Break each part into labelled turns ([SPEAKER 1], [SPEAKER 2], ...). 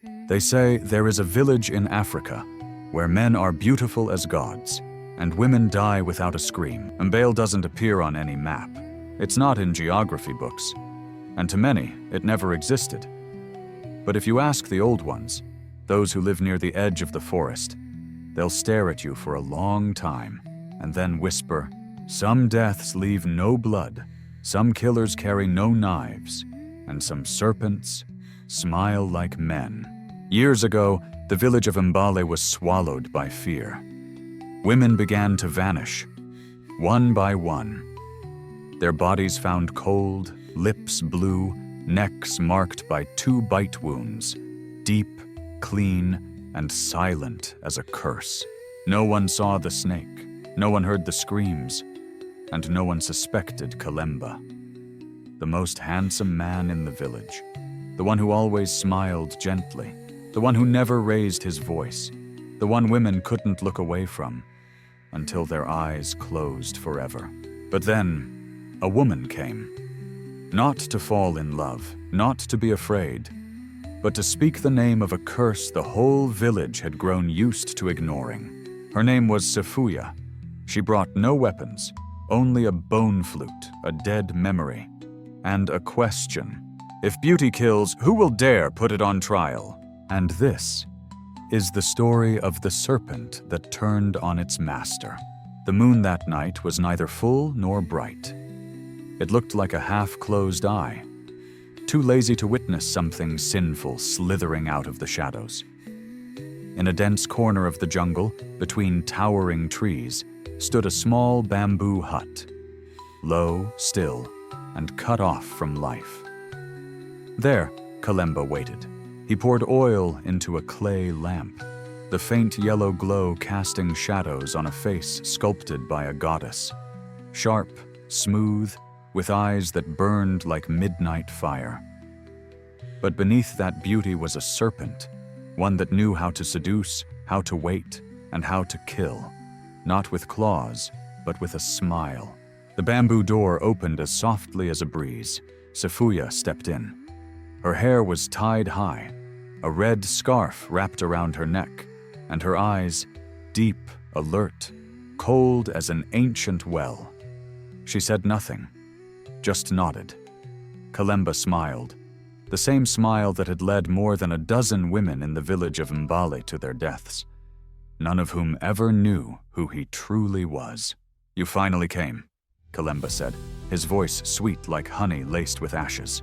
[SPEAKER 1] They say there is a village in Africa where men are beautiful as gods, and women die without a scream. Mbale doesn't appear on any map. It's not in geography books, and to many, it never existed. But if you ask the old ones, those who live near the edge of the forest, they'll stare at you for a long time, and then whisper, "Some deaths leave no blood, some killers carry no knives, and some serpents smile like men." Years ago, the village of Mbale was swallowed by fear. Women began to vanish, one by one. Their bodies found cold, lips blue, necks marked by 2 bite wounds, deep, clean, and silent as a curse. No one saw the snake, no one heard the screams, and no one suspected Kalemba, the most handsome man in the village, the one who always smiled gently, the one who never raised his voice, the one women couldn't look away from until their eyes closed forever. But then, a woman came. Not to fall in love, not to be afraid, but to speak the name of a curse the whole village had grown used to ignoring. Her name was Sefuya. She brought no weapons, only a bone flute, a dead memory, and a question. If beauty kills, who will dare put it on trial? And this is the story of the serpent that turned on its master. The moon that night was neither full nor bright. It looked like a half-closed eye, too lazy to witness something sinful slithering out of the shadows. In a dense corner of the jungle, between towering trees, stood a small bamboo hut, low, still, and cut off from life. There, Kalemba waited. He poured oil into a clay lamp, the faint yellow glow casting shadows on a face sculpted by a goddess, sharp, smooth, with eyes that burned like midnight fire. But beneath that beauty was a serpent, one that knew how to seduce, how to wait, and how to kill, not with claws, but with a smile. The bamboo door opened as softly as a breeze. Sefuya stepped in. Her hair was tied high, a red scarf wrapped around her neck, and her eyes, deep, alert, cold as an ancient well. She said nothing, just nodded. Kalemba smiled, the same smile that had led more than a dozen women in the village of Mbale to their deaths, none of whom ever knew who he truly was. "You finally came," Kalemba said, his voice sweet like honey laced with ashes.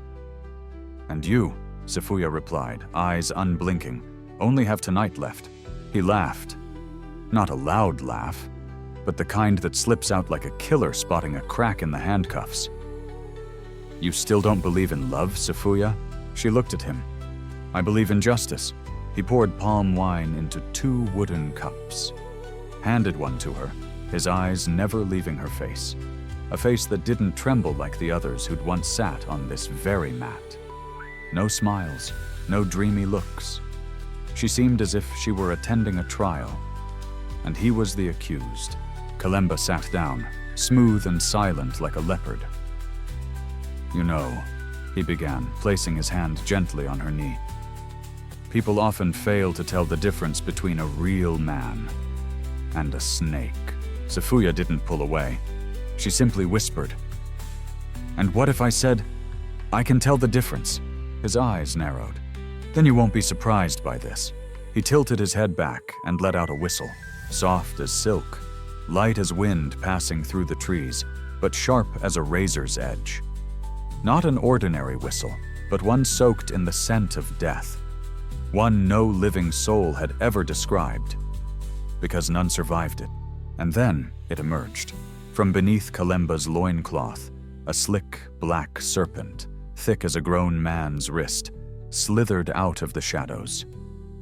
[SPEAKER 1] "And you," Sefuya replied, eyes unblinking, "only have tonight left." He laughed. Not a loud laugh, but the kind that slips out like a killer spotting a crack in the handcuffs. "You still don't believe in love, Sefuya?" She looked at him. "I believe in justice." He poured palm wine into 2 wooden cups, handed one to her, his eyes never leaving her face, a face that didn't tremble like the others who'd once sat on this very mat. No smiles, no dreamy looks. She seemed as if she were attending a trial, and he was the accused. Kalemba sat down, smooth and silent like a leopard. "You know," he began, placing his hand gently on her knee, "people often fail to tell the difference between a real man and a snake." Sefuya didn't pull away. She simply whispered, "And what if I said, I can tell the difference?" His eyes narrowed. "Then you won't be surprised by this." He tilted his head back and let out a whistle, soft as silk, light as wind passing through the trees, but sharp as a razor's edge. Not an ordinary whistle, but one soaked in the scent of death, one no living soul had ever described, because none survived it. And then it emerged. From beneath Kalemba's loincloth, a slick, black serpent, thick as a grown man's wrist, slithered out of the shadows.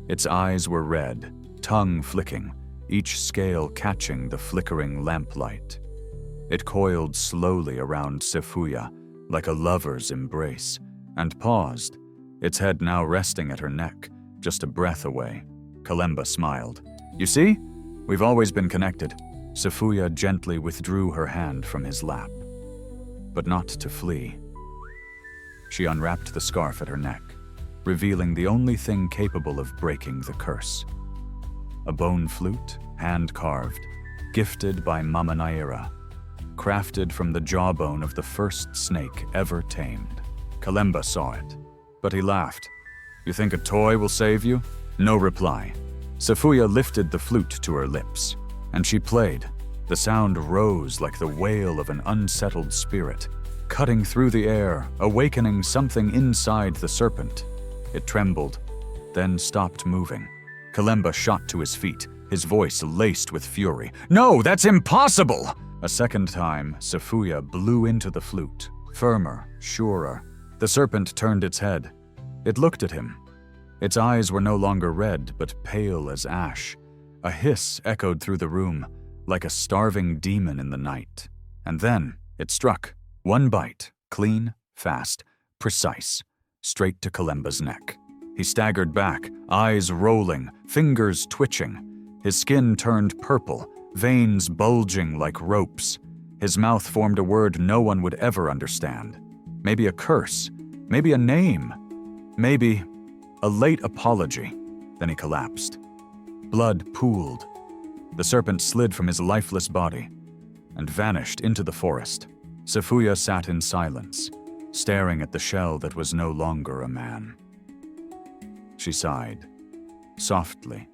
[SPEAKER 1] Its eyes were red, tongue flicking, each scale catching the flickering lamplight. It coiled slowly around Sefuya, like a lover's embrace, and paused, its head now resting at her neck, just a breath away. Kalemba smiled. "You see? We've always been connected." Sefuya gently withdrew her hand from his lap, but not to flee. She unwrapped the scarf at her neck. revealing the only thing capable of breaking the curse. A bone flute, hand-carved, gifted by Mama Naira, crafted from the jawbone of the first snake ever tamed. Kalemba saw it, but he laughed. "You think a toy will save you?" No reply. Sefuya lifted the flute to her lips, and she played. The sound rose like the wail of an unsettled spirit, cutting through the air, awakening something inside the serpent. It trembled, then stopped moving. Kalemba shot to his feet, his voice laced with fury. "No, that's impossible!" A second time, Sefuya blew into the flute, firmer, surer. The serpent turned its head. It looked at him. Its eyes were no longer red, but pale as ash. A hiss echoed through the room, like a starving demon in the night. And then it struck. One bite, clean, fast, precise, straight to Kalemba's neck. He staggered back, eyes rolling, fingers twitching. His skin turned purple, veins bulging like ropes. His mouth formed a word no one would ever understand. Maybe a curse, maybe a name, maybe a late apology. Then he collapsed. Blood pooled. The serpent slid from his lifeless body and vanished into the forest. Sefuya sat in silence, staring at the shell that was no longer a man. She sighed, softly,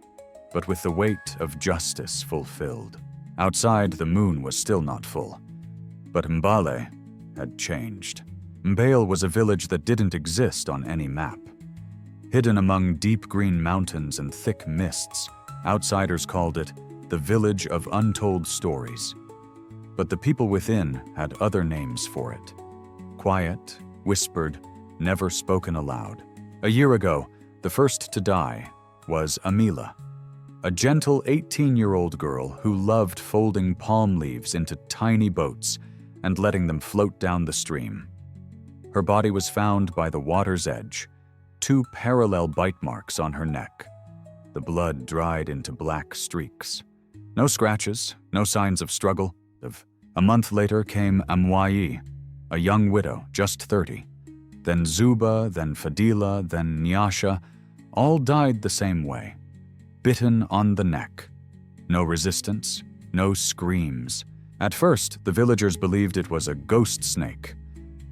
[SPEAKER 1] but with the weight of justice fulfilled. Outside, the moon was still not full, but Mbale had changed. Mbale was a village that didn't exist on any map. Hidden among deep green mountains and thick mists, outsiders called it the village of untold stories. But the people within had other names for it. Quiet, whispered, never spoken aloud. A year ago, the first to die was Amila, a gentle 18-year-old girl who loved folding palm leaves into tiny boats and letting them float down the stream. Her body was found by the water's edge, 2 parallel bite marks on her neck. The blood dried into black streaks. No scratches, no signs of struggle. A month later came Amwayi, a young widow, just 30. Then Zuba, then Fadila, then Nyasha, all died the same way, bitten on the neck. No resistance, no screams. At first, the villagers believed it was a ghost snake,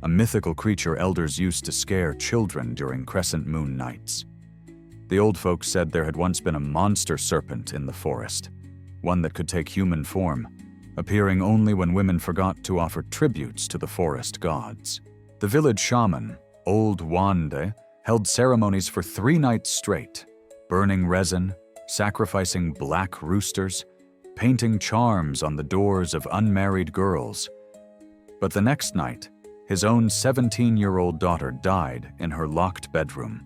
[SPEAKER 1] a mythical creature elders used to scare children during crescent moon nights. The old folks said there had once been a monster serpent in the forest, one that could take human form, appearing only when women forgot to offer tributes to the forest gods. The village shaman, Old Wande, held ceremonies for 3 nights straight, burning resin, sacrificing black roosters, painting charms on the doors of unmarried girls. But the next night, his own 17-year-old daughter died in her locked bedroom,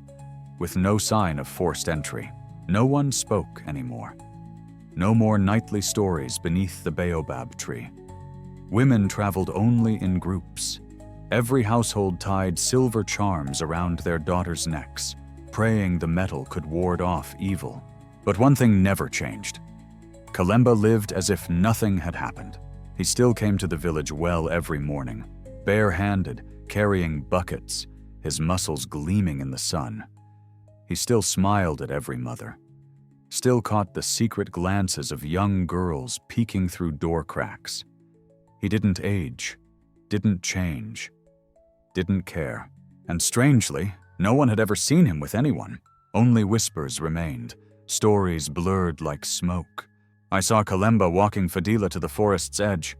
[SPEAKER 1] with no sign of forced entry. No one spoke anymore. No more nightly stories beneath the baobab tree. Women traveled only in groups. Every household tied silver charms around their daughters' necks, praying the metal could ward off evil. But one thing never changed. Kalemba lived as if nothing had happened. He still came to the village well every morning, bare-handed, carrying buckets, his muscles gleaming in the sun. He still smiled at every mother, still caught the secret glances of young girls peeking through door cracks. He didn't age, didn't change, didn't care. And strangely, no one had ever seen him with anyone. Only whispers remained, stories blurred like smoke. I saw Kalemba walking Fadila to the forest's edge.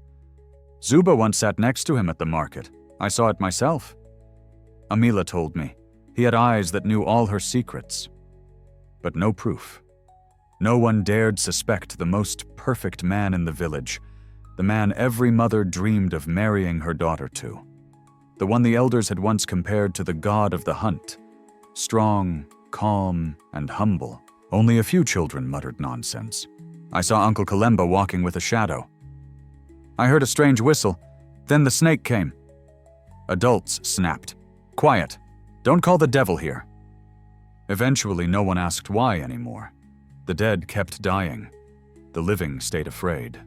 [SPEAKER 1] Zuba once sat next to him at the market. I saw it myself. Amila told me. He had eyes that knew all her secrets. But no proof. No one dared suspect the most perfect man in the village, the man every mother dreamed of marrying her daughter to. The one the elders had once compared to the god of the hunt. Strong, calm, and humble. Only a few children muttered nonsense. I saw Uncle Kalemba walking with a shadow. I heard a strange whistle. Then the snake came. Adults snapped. Quiet. Don't call the devil here. Eventually, no one asked why anymore. The dead kept dying. The living stayed afraid,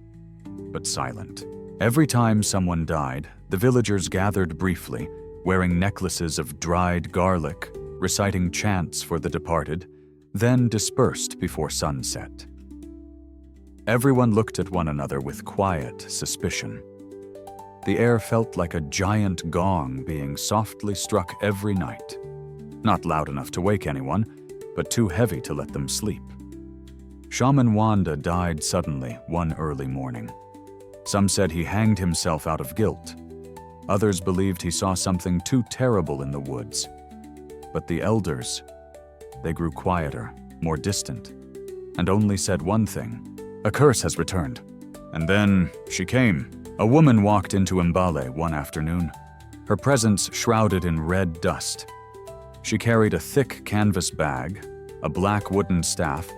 [SPEAKER 1] but silent. Every time someone died, the villagers gathered briefly, wearing necklaces of dried garlic, reciting chants for the departed, then dispersed before sunset. Everyone looked at one another with quiet suspicion. The air felt like a giant gong being softly struck every night. Not loud enough to wake anyone, but too heavy to let them sleep. Shaman Wanda died suddenly one early morning. Some said he hanged himself out of guilt. Others believed he saw something too terrible in the woods. But the elders, they grew quieter, more distant, and only said one thing: "A curse has returned." And then she came. A woman walked into Mbale one afternoon, her presence shrouded in red dust. She carried a thick canvas bag, a black wooden staff,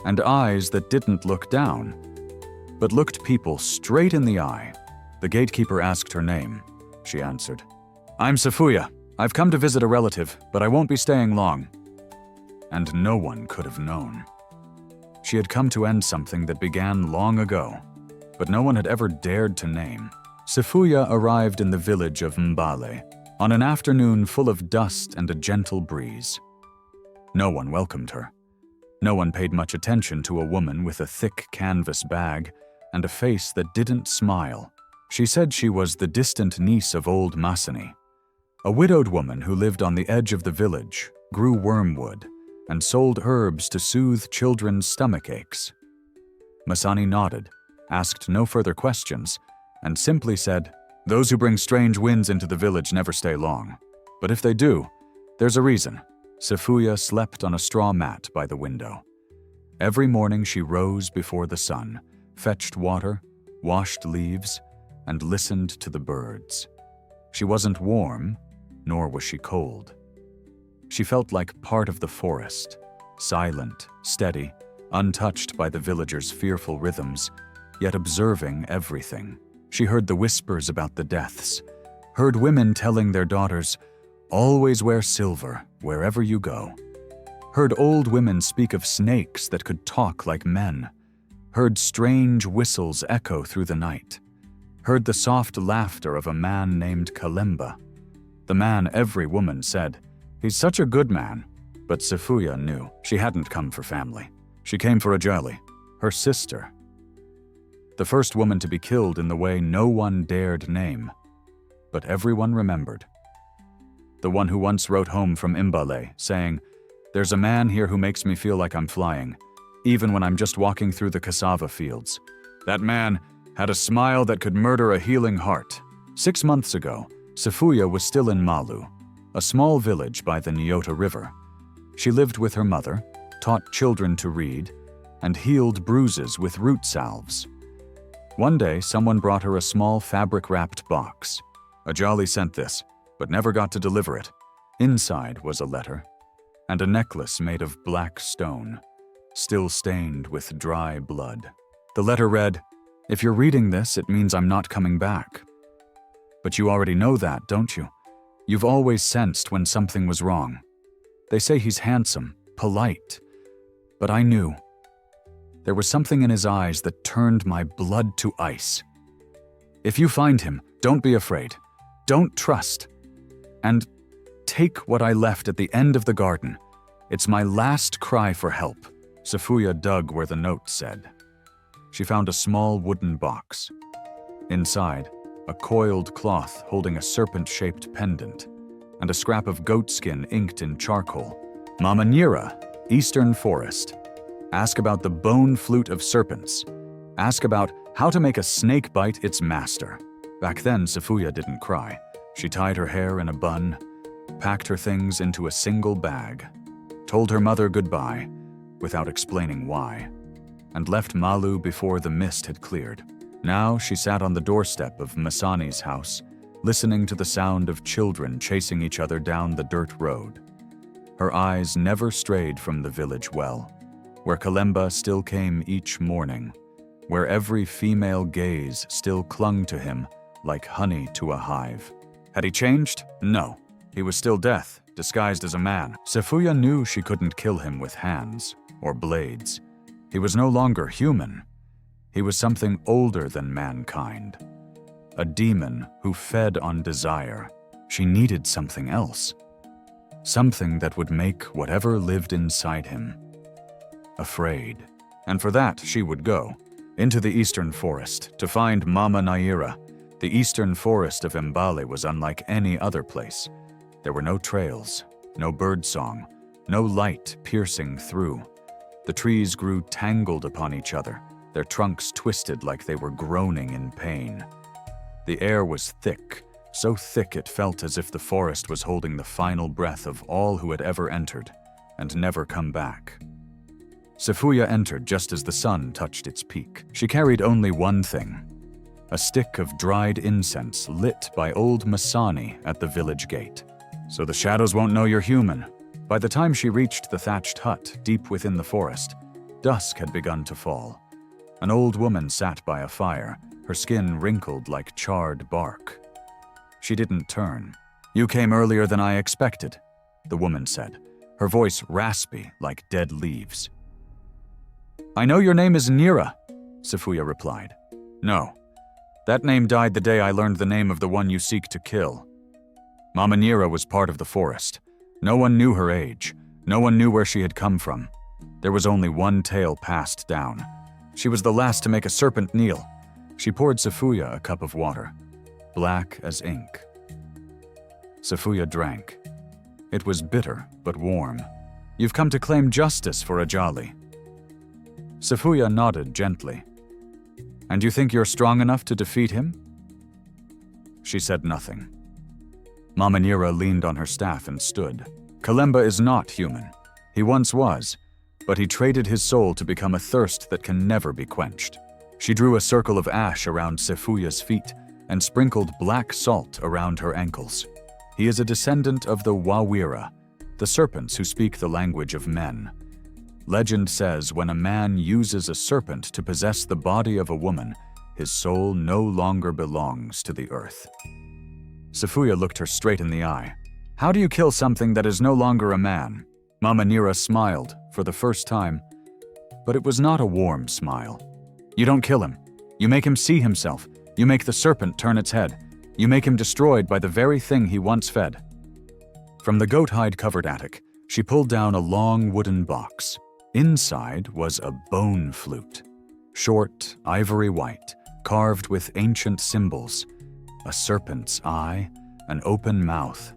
[SPEAKER 1] and eyes that didn't look down, but looked people straight in the eye. The gatekeeper asked her name. She answered, "I'm Sefuya. I've come to visit a relative, but I won't be staying long." And no one could have known. She had come to end something that began long ago, but no one had ever dared to name. Sefuya arrived in the village of Mbale on an afternoon full of dust and a gentle breeze. No one welcomed her. No one paid much attention to a woman with a thick canvas bag and a face that didn't smile. She said she was the distant niece of old Masani, a widowed woman who lived on the edge of the village, grew wormwood, and sold herbs to soothe children's stomach aches. Masani nodded, asked no further questions, and simply said, "Those who bring strange winds into the village never stay long. But if they do, there's a reason." Sefuya slept on a straw mat by the window. Every morning she rose before the sun, fetched water, washed leaves, and listened to the birds. She wasn't warm, nor was she cold. She felt like part of the forest, silent, steady, untouched by the villagers' fearful rhythms, yet observing everything. She heard the whispers about the deaths, heard women telling their daughters, "Always wear silver wherever you go," heard old women speak of snakes that could talk like men, heard strange whistles echo through the night, heard the soft laughter of a man named Kalemba. The man every woman said, "He's such a good man." But Sefuya knew she hadn't come for family. She came for Ajali, her sister. The first woman to be killed in the way no one dared name, but everyone remembered. The one who once wrote home from Mbale, saying, "There's a man here who makes me feel like I'm flying, even when I'm just walking through the cassava fields. That man had a smile that could murder a healing heart." 6 months ago, Sefuya was still in Malu, a small village by the Nyota River. She lived with her mother, taught children to read, and healed bruises with root salves. One day, someone brought her a small fabric-wrapped box. Ajali sent this, but never got to deliver it. Inside was a letter, and a necklace made of black stone, still stained with dry blood. The letter read, "If you're reading this, it means I'm not coming back. But you already know that, don't you? You've always sensed when something was wrong. They say he's handsome, polite, but I knew. There was something in his eyes that turned my blood to ice. If you find him, don't be afraid. Don't trust. And take what I left at the end of the garden. It's my last cry for help." Sefuya dug where the note said. She found a small wooden box. Inside, a coiled cloth holding a serpent-shaped pendant, and a scrap of goatskin inked in charcoal. "Mama Nyira, Eastern Forest. Ask about the bone flute of serpents. Ask about how to make a snake bite its master." Back then, Sefuya didn't cry. She tied her hair in a bun, packed her things into a single bag, told her mother goodbye, without explaining why, and left Malu before the mist had cleared. Now she sat on the doorstep of Masani's house, listening to the sound of children chasing each other down the dirt road. Her eyes never strayed from the village well, where Kalemba still came each morning, where every female gaze still clung to him like honey to a hive. Had he changed? No. He was still death, disguised as a man. Sefuya knew she couldn't kill him with hands or blades. He was no longer human. He was something older than mankind. A demon who fed on desire. She needed something else. something that would make whatever lived inside him afraid. And for that, she would go into the eastern forest to find Mama Naira. The eastern forest of Mbale was unlike any other place. There were no trails, no birdsong, no light piercing through. The trees grew tangled upon each other, their trunks twisted like they were groaning in pain. The air was thick, so thick it felt as if the forest was holding the final breath of all who had ever entered and never come back. Sefuya entered just as the sun touched its peak. She carried only one thing, a stick of dried incense lit by old Masani at the village gate. So the shadows won't know you're human. By the time she reached the thatched hut deep within the forest, dusk had begun to fall. An old woman sat by a fire, her skin wrinkled like charred bark. She didn't turn. "You came earlier than I expected," the woman said, her voice raspy like dead leaves. "I know your name is Nira," Sefuya replied. "No. That name died the day I learned the name of the one you seek to kill." Mama Nira was part of the forest. No one knew her age. No one knew where she had come from. There was only one tale passed down. She was the last to make a serpent kneel. She poured Sefuya a cup of water, black as ink. Sefuya drank. It was bitter but warm. "You've come to claim justice for Ajali." Sefuya nodded gently. "And you think you're strong enough to defeat him?" She said nothing. Mama Nira leaned on her staff and stood. "Kalemba is not human. He once was, but he traded his soul to become a thirst that can never be quenched." She drew a circle of ash around Sefuya's feet and sprinkled black salt around her ankles. "He is a descendant of the Wawira, the serpents who speak the language of men. Legend says when a man uses a serpent to possess the body of a woman, his soul no longer belongs to the earth." Sefuya looked her straight in the eye. "How do you kill something that is no longer a man?" Mama Nira smiled for the first time, but it was not a warm smile. "You don't kill him. You make him see himself. You make the serpent turn its head. You make him destroyed by the very thing he once fed." From the goat hide-covered attic, she pulled down a long wooden box. Inside was a bone flute, short, ivory white, carved with ancient symbols, a serpent's eye, an open mouth,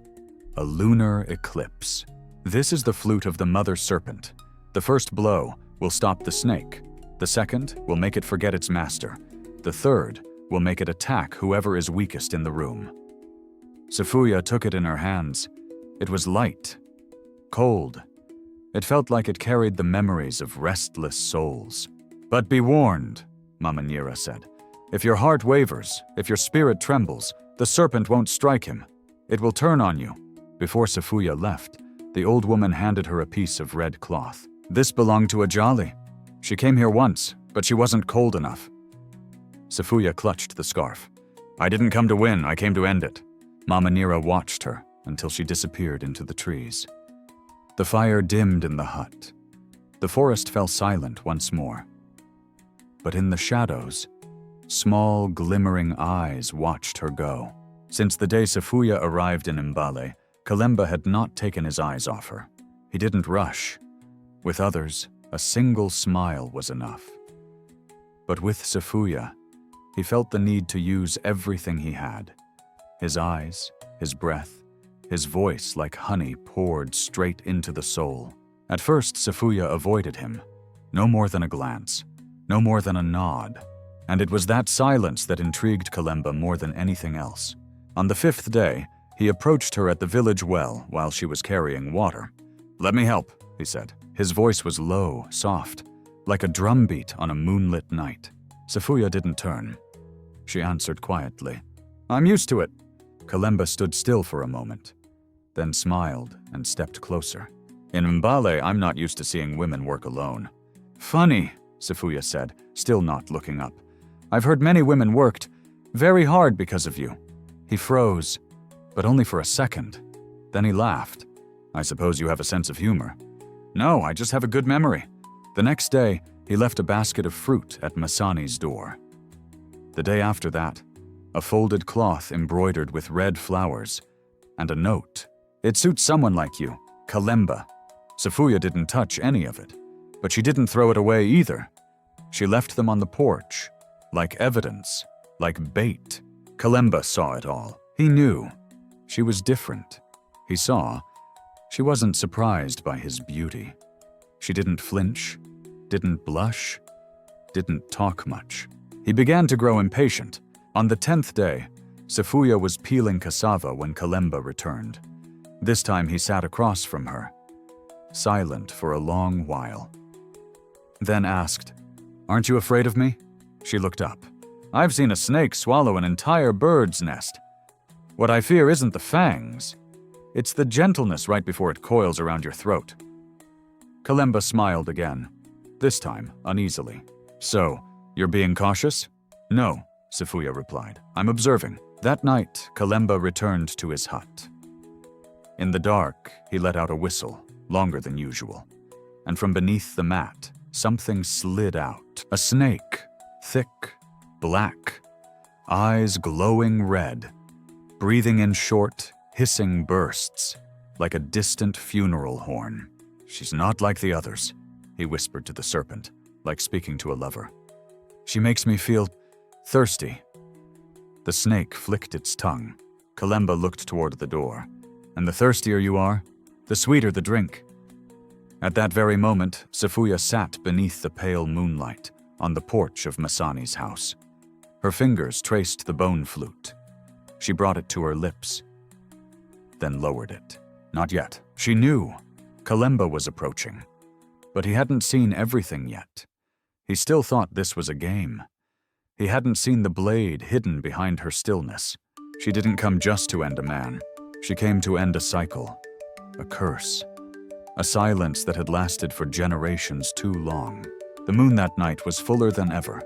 [SPEAKER 1] a lunar eclipse. "This is the flute of the mother serpent. The first blow will stop the snake. The second will make it forget its master. The third will make it attack whoever is weakest in the room." Sefuya took it in her hands. It was light, cold. It felt like it carried the memories of restless souls. "But be warned," Mama Nira said. "If your heart wavers, if your spirit trembles, the serpent won't strike him. It will turn on you." Before Sefuya left, the old woman handed her a piece of red cloth. "This belonged to Ajali. She came here once, but she wasn't cold enough." Sefuya clutched the scarf. "I didn't come to win, I came to end it." Mama Nira watched her until she disappeared into the trees. The fire dimmed in the hut. The forest fell silent once more. But in the shadows, small, glimmering eyes watched her go. Since the day Sefuya arrived in Mbale, Kalemba had not taken his eyes off her. He didn't rush. With others, a single smile was enough. But with Sefuya, he felt the need to use everything he had. His eyes, his breath, his voice like honey poured straight into the soul. At first, Sefuya avoided him. No more than a glance, no more than a nod. And it was that silence that intrigued Kalemba more than anything else. On the 5th day, he approached her at the village well while she was carrying water. "Let me help," he said. His voice was low, soft, like a drumbeat on a moonlit night. Sefuya didn't turn. She answered quietly, "I'm used to it." Kalemba stood still for a moment, then smiled and stepped closer. "In Mbale, I'm not used to seeing women work alone." "Funny," Sefuya said, still not looking up. "I've heard many women worked very hard because of you." He froze, but only for a second. Then he laughed. "I suppose you have a sense of humor." "No, I just have a good memory." The next day, he left a basket of fruit at Masani's door. The day after that, a folded cloth embroidered with red flowers and a note It suits someone like you, Kalemba. Sefuya didn't touch any of it, but she didn't throw it away either. She left them on the porch, like evidence, like bait. Kalemba saw it all. He knew. She was different. He saw. She wasn't surprised by his beauty. She didn't flinch, didn't blush, didn't talk much. He began to grow impatient. On the 10th day, Sefuya was peeling cassava when Kalemba returned. This time he sat across from her, silent for a long while. Then asked, "Aren't you afraid of me?" She looked up. "I've seen a snake swallow an entire bird's nest. What I fear isn't the fangs. It's the gentleness right before it coils around your throat." Kalemba smiled again, this time uneasily. "So, you're being cautious?" "No," Sefuya replied. "I'm observing." That night, Kalemba returned to his hut. In the dark, he let out a whistle, longer than usual. And from beneath the mat, something slid out. A snake, thick, black, eyes glowing red, breathing in short, hissing bursts, like a distant funeral horn. "She's not like the others," he whispered to the serpent, like speaking to a lover. "She makes me feel thirsty." The snake flicked its tongue. Kalemba looked toward the door. "And the thirstier you are, the sweeter the drink." At that very moment, Sefuya sat beneath the pale moonlight on the porch of Masani's house. Her fingers traced the bone flute. She brought it to her lips, then lowered it. Not yet. She knew. Kalemba was approaching. But he hadn't seen everything yet. He still thought this was a game. He hadn't seen the blade hidden behind her stillness. She didn't come just to end a man. She came to end a cycle, a curse, a silence that had lasted for generations too long. The moon that night was fuller than ever.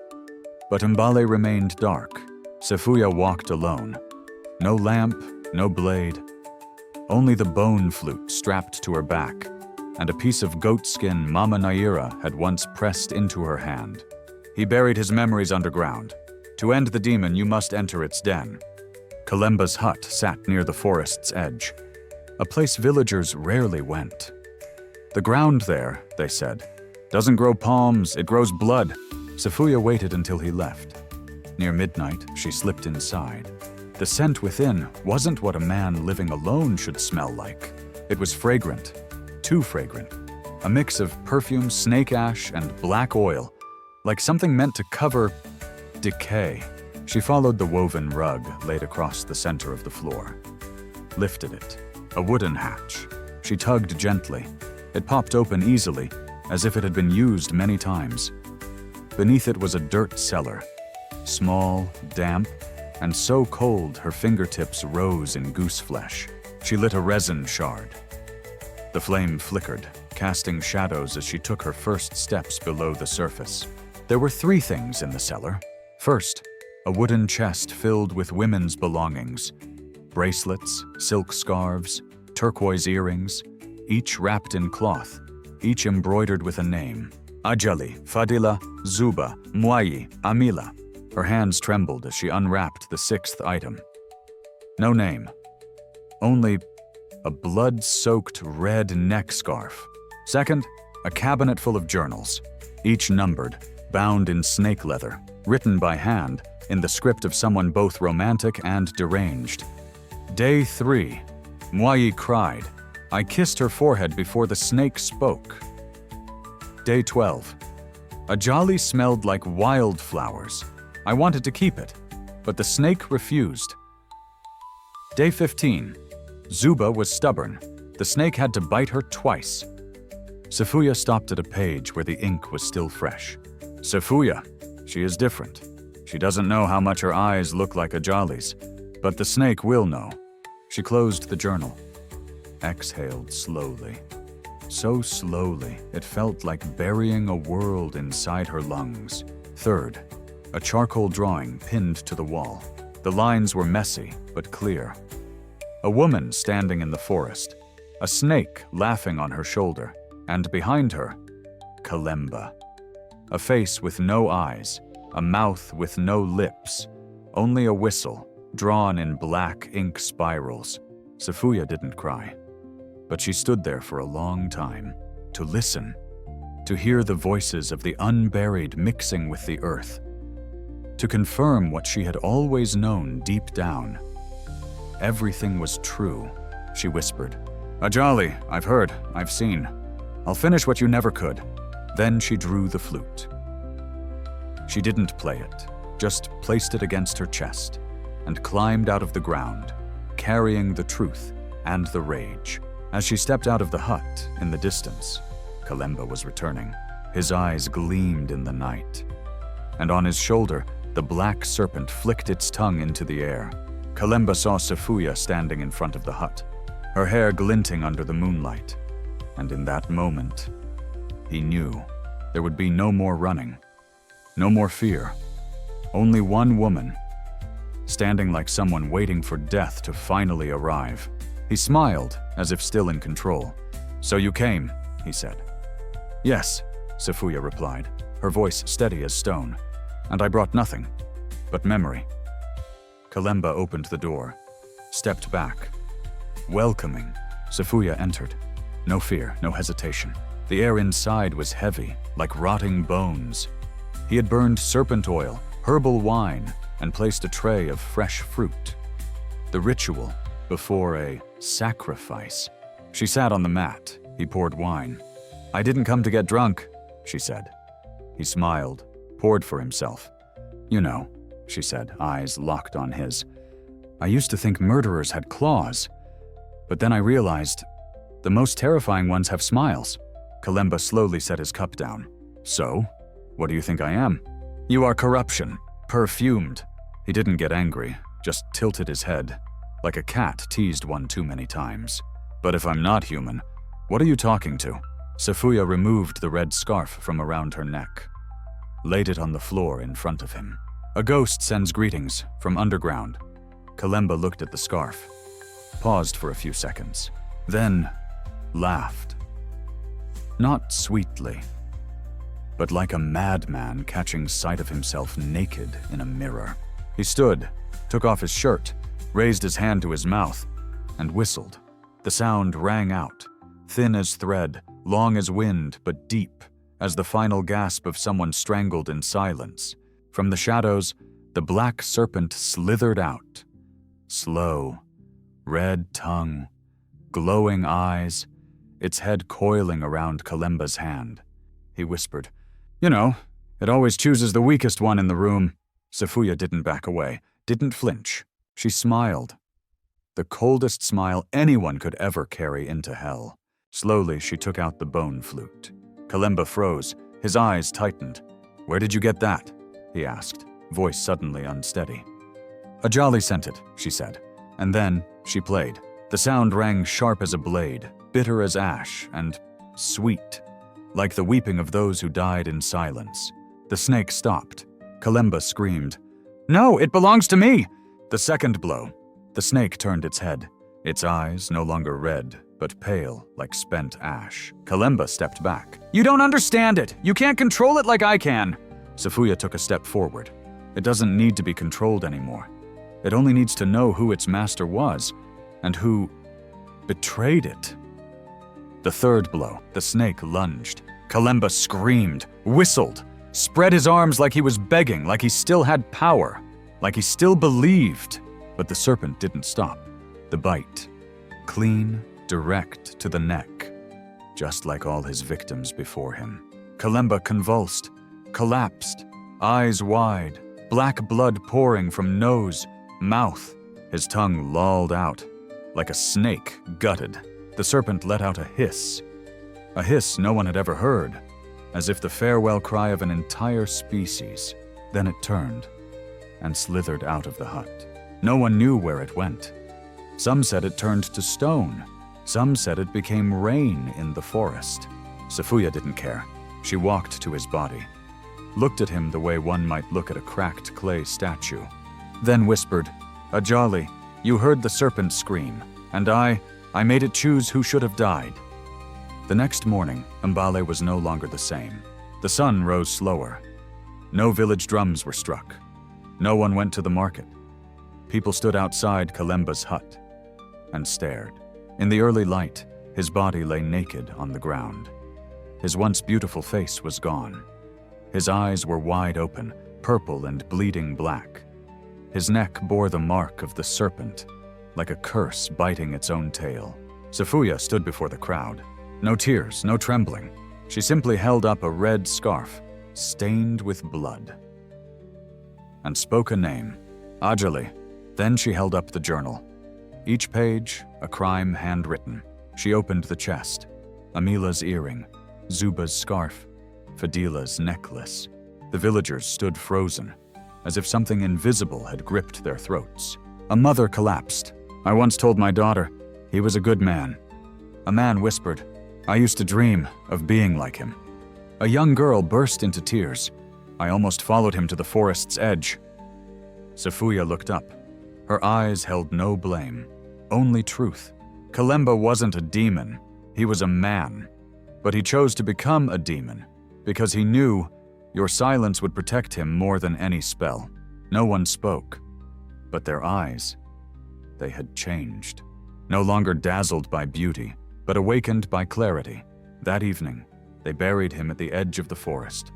[SPEAKER 1] But Mbale remained dark. Sefuya walked alone. No lamp, no blade. Only the bone flute strapped to her back, and a piece of goatskin Mama Naira had once pressed into her hand. He buried his memories underground. To end the demon, you must enter its den. Kalemba's hut sat near the forest's edge, a place villagers rarely went. The ground there, they said, doesn't grow palms, it grows blood. Sefuya waited until he left. Near midnight, she slipped inside. The scent within wasn't what a man living alone should smell like. It was fragrant, too fragrant. A mix of perfume, snake ash, and black oil, like something meant to cover decay. She followed the woven rug laid across the center of the floor. Lifted it. A wooden hatch. She tugged gently. It popped open easily, as if it had been used many times. Beneath it was a dirt cellar. Small, damp, and so cold her fingertips rose in goose flesh. She lit a resin shard. The flame flickered, casting shadows as she took her first steps below the surface. There were 3 things in the cellar. First, a wooden chest filled with women's belongings. Bracelets, silk scarves, turquoise earrings, each wrapped in cloth, each embroidered with a name. Ajali, Fadila, Zuba, Mwayi, Amila. Her hands trembled as she unwrapped the 6th item. No name. Only a blood-soaked red neck scarf. Second, a cabinet full of journals, each numbered, bound in snake leather, written by hand in the script of someone both romantic and deranged. Day 3. Mwayi cried. I kissed her forehead before the snake spoke. Day 12. Ajali smelled like wildflowers. I wanted to keep it, but the snake refused. Day 15. Zuba was stubborn. The snake had to bite her twice. Sefuya stopped at a page where the ink was still fresh. Sefuya, she is different. She doesn't know how much her eyes look like Ajali's, but the snake will know. She closed the journal. Exhaled slowly. So slowly, it felt like burying a world inside her lungs. Third, a charcoal drawing pinned to the wall. The lines were messy, but clear. A woman standing in the forest, a snake laughing on her shoulder, and behind her, Kalemba. A face with no eyes, a mouth with no lips, only a whistle, drawn in black ink spirals. Sefuya didn't cry. But she stood there for a long time, to listen, to hear the voices of the unburied mixing with the earth, to confirm what she had always known deep down. Everything was true, she whispered. Ajali, I've heard, I've seen. I'll finish what you never could. Then she drew the flute. She didn't play it, just placed it against her chest and climbed out of the ground, carrying the truth and the rage. As she stepped out of the hut in the distance, Kalemba was returning. His eyes gleamed in the night, and on his shoulder, the black serpent flicked its tongue into the air. Kalemba saw Sefuya standing in front of the hut, her hair glinting under the moonlight, and in that moment, he knew there would be no more running, no more fear, only one woman, standing like someone waiting for death to finally arrive. He smiled, as if still in control. So you came, he said. Yes, Sefuya replied, her voice steady as stone. And I brought nothing, but memory. Kalemba opened the door, stepped back. Welcoming, Sefuya entered. No fear, no hesitation. The air inside was heavy, like rotting bones. He had burned serpent oil, herbal wine, and placed a tray of fresh fruit. The ritual before a sacrifice. She sat on the mat. He poured wine. I didn't come to get drunk, she said. He smiled, poured for himself. You know, she said, eyes locked on his. I used to think murderers had claws, but then I realized the most terrifying ones have smiles. Kalemba slowly set his cup down. So, what do you think I am? You are corruption, perfumed. He didn't get angry, just tilted his head, like a cat teased one too many times. But if I'm not human, what are you talking to? Sefuya removed the red scarf from around her neck, laid it on the floor in front of him. A ghost sends greetings from underground. Kalemba looked at the scarf, paused for a few seconds, then laughed. Not sweetly, but like a madman catching sight of himself naked in a mirror. He stood, took off his shirt, raised his hand to his mouth, and whistled. The sound rang out, thin as thread, long as wind, but deep, as the final gasp of someone strangled in silence. From the shadows, the black serpent slithered out. Slow, red tongue, glowing eyes, its head coiling around Kalemba's hand. He whispered, You know, it always chooses the weakest one in the room. Sefuya didn't back away, didn't flinch. She smiled. The coldest smile anyone could ever carry into hell. Slowly, she took out the bone flute. Kalemba froze, his eyes tightened. Where did you get that? He asked, voice suddenly unsteady. Ajali sent it, she said, and then she played. The sound rang sharp as a blade, bitter as ash, and sweet, like the weeping of those who died in silence. The snake stopped. Kalemba screamed, No, it belongs to me! The second blow. The snake turned its head, its eyes no longer red, but pale like spent ash. Kalemba stepped back. You don't understand it! You can't control it like I can! Sefuya took a step forward. It doesn't need to be controlled anymore. It only needs to know who its master was, and who betrayed it. The third blow, the snake lunged. Kalemba screamed, whistled, spread his arms like he was begging, like he still had power, like he still believed. But the serpent didn't stop. The bite, clean, direct to the neck, just like all his victims before him. Kalemba convulsed, collapsed, eyes wide, black blood pouring from nose, mouth. His tongue lolled out, like a snake gutted. The serpent let out a hiss no one had ever heard, as if the farewell cry of an entire species. Then it turned and slithered out of the hut. No one knew where it went. Some said it turned to stone. Some said it became rain in the forest. Sefuya didn't care. She walked to his body, looked at him the way one might look at a cracked clay statue, then whispered, Ajali, you heard the serpent scream, and I made it choose who should have died. The next morning, Mbale was no longer the same. The sun rose slower. No village drums were struck. No one went to the market. People stood outside Kalemba's hut and stared. In the early light, His body lay naked on the ground. His once beautiful face was gone. His eyes were wide open, purple and bleeding black. His neck bore the mark of the serpent, like a curse biting its own tail. Sefuya stood before the crowd. No tears, no trembling. She simply held up a red scarf, stained with blood, and spoke a name, Ajali. Then she held up the journal. Each page, a crime handwritten. She opened the chest. Amila's earring, Zuba's scarf, Fadila's necklace. The villagers stood frozen, as if something invisible had gripped their throats. A mother collapsed. I once told my daughter, he was a good man. A man whispered, I used to dream of being like him. A young girl burst into tears. I almost followed him to the forest's edge. Sefuya looked up. Her eyes held no blame, only truth. Kalemba wasn't a demon, he was a man. But he chose to become a demon because he knew your silence would protect him more than any spell. No one spoke, but their eyes, they had changed. No longer dazzled by beauty, but awakened by clarity. That evening, they buried him at the edge of the forest,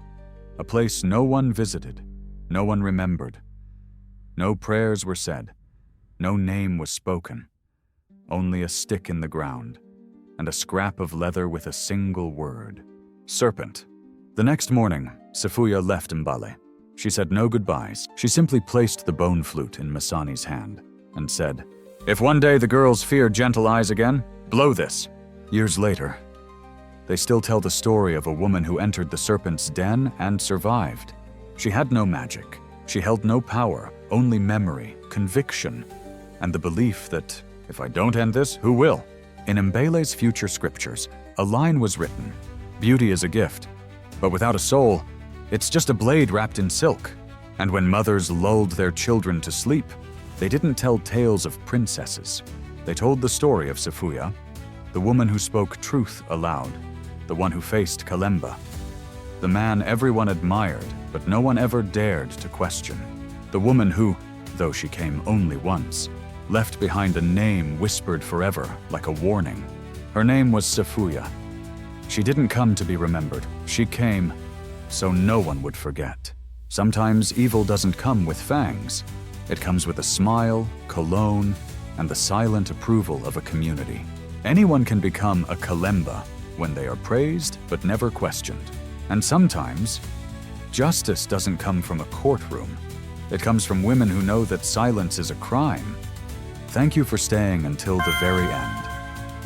[SPEAKER 1] a place no one visited, no one remembered. No prayers were said, no name was spoken, only a stick in the ground and a scrap of leather with a single word, serpent. The next morning, Sefuya left Mbale. She said no goodbyes. She simply placed the bone flute in Masani's hand and said, if one day the girls fear gentle eyes again, blow this. Years later, they still tell the story of a woman who entered the serpent's den and survived. She had no magic. She held no power, only memory, conviction, and the belief that, if I don't end this, who will? In Mbale's future scriptures, a line was written, beauty is a gift, but without a soul, it's just a blade wrapped in silk. And when mothers lulled their children to sleep, they didn't tell tales of princesses. They told the story of Sefuya, the woman who spoke truth aloud, the one who faced Kalemba, the man everyone admired, but no one ever dared to question, the woman who, though she came only once, left behind a name whispered forever like a warning. Her name was Sefuya. She didn't come to be remembered. She came so no one would forget. Sometimes evil doesn't come with fangs. It comes with a smile, cologne, and the silent approval of a community. Anyone can become a Kalemba when they are praised but never questioned. And sometimes, justice doesn't come from a courtroom. It comes from women who know that silence is a crime. Thank you for staying until the very end.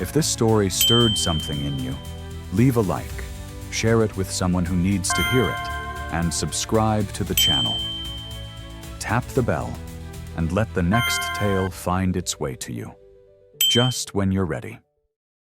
[SPEAKER 1] If this story stirred something in you, leave a like, share it with someone who needs to hear it, and subscribe to the channel. Tap the bell and let the next tale find its way to you, just when you're ready.